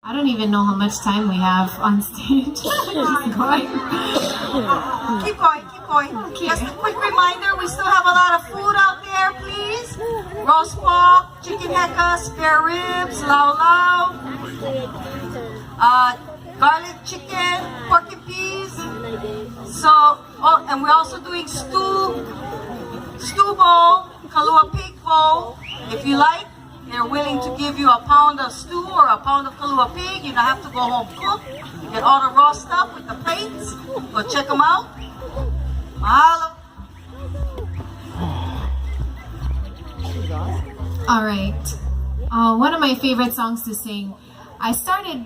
I don't even know how much time we have on stage. Keep going, keep going. Just a quick reminder, we still have a lot of food out there, please. Roast pork, chicken heka, spare ribs, lau lau, garlic chicken, porky peas. So, oh, and we're also doing stew bowl, Kalua pig bowl. If you like, they're willing to give you a pound of stew or a pound of Kalua pig. You don't have to go home cook. You get all the raw stuff with the plates. Go check them out. Mahalo. All right. One of my favorite songs to sing. I started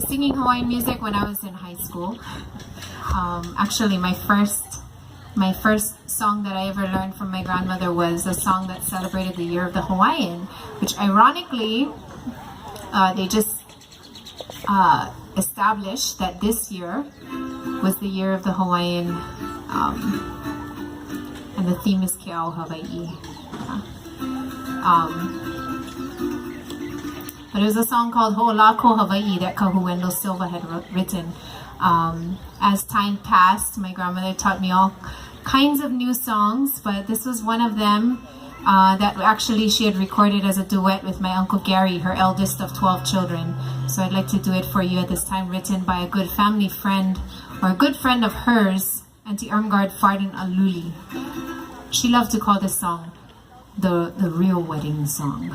singing Hawaiian music when I was in high school. Actually, my first song that I ever learned from my grandmother was a song that celebrated the Year of the Hawaiian, which ironically, they just established that this year was the Year of the Hawaiian, and the theme is Keao Hawaii. But it was a song called Ho'olako Hawaii that Kahuwendo Silva had written. As time passed, my grandmother taught me all kinds of new songs, but this was one of them that actually she had recorded as a duet with my Uncle Gary, her eldest of 12 children. So I'd like to do it for you at this time, written by a good family friend, or a good friend of hers, Auntie Irmgard Farden Aluli. She loved to call this song the real wedding song.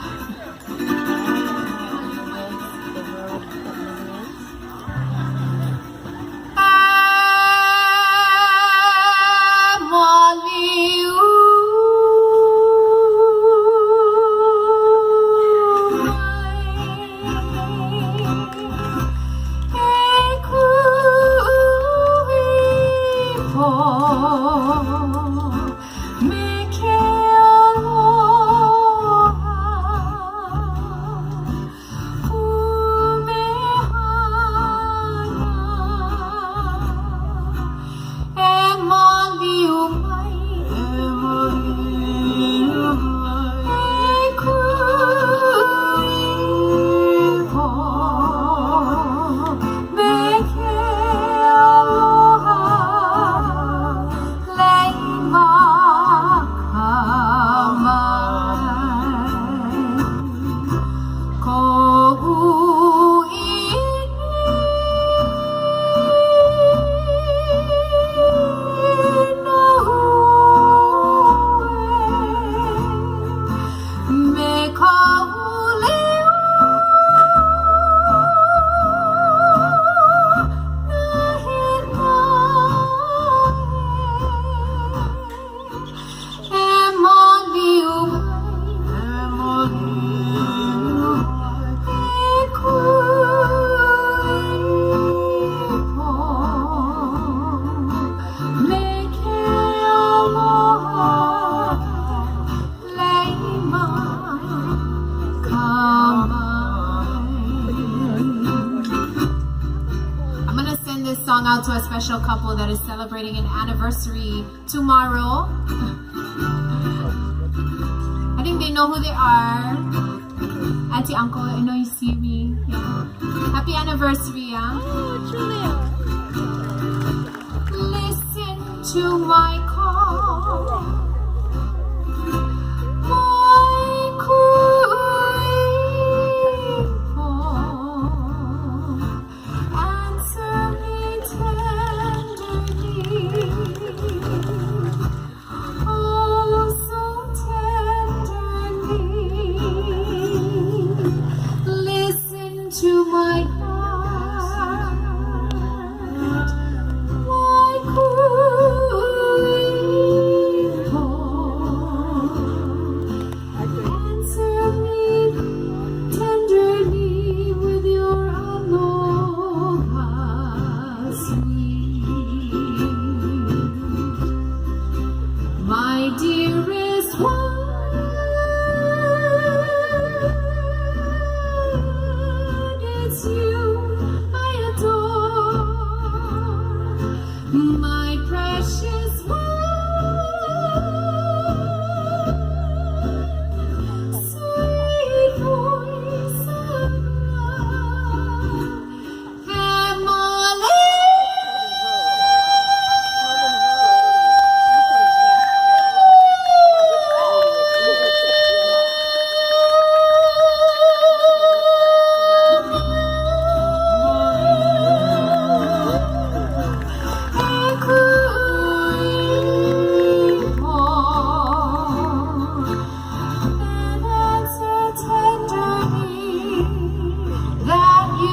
Out to a special couple that is celebrating an anniversary tomorrow. I think they know who they are. Auntie, uncle, I know you see me. Yeah. Happy anniversary, yeah? Listen to my call. It's you.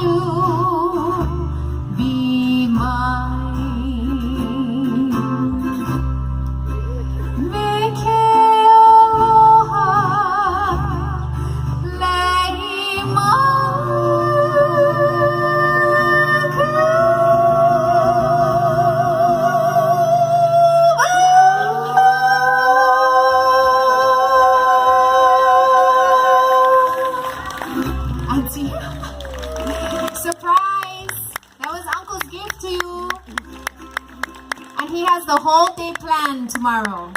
you be mine? Meke aloha, Auntie, surprise! That was Uncle's gift to you. And he has the whole day planned tomorrow.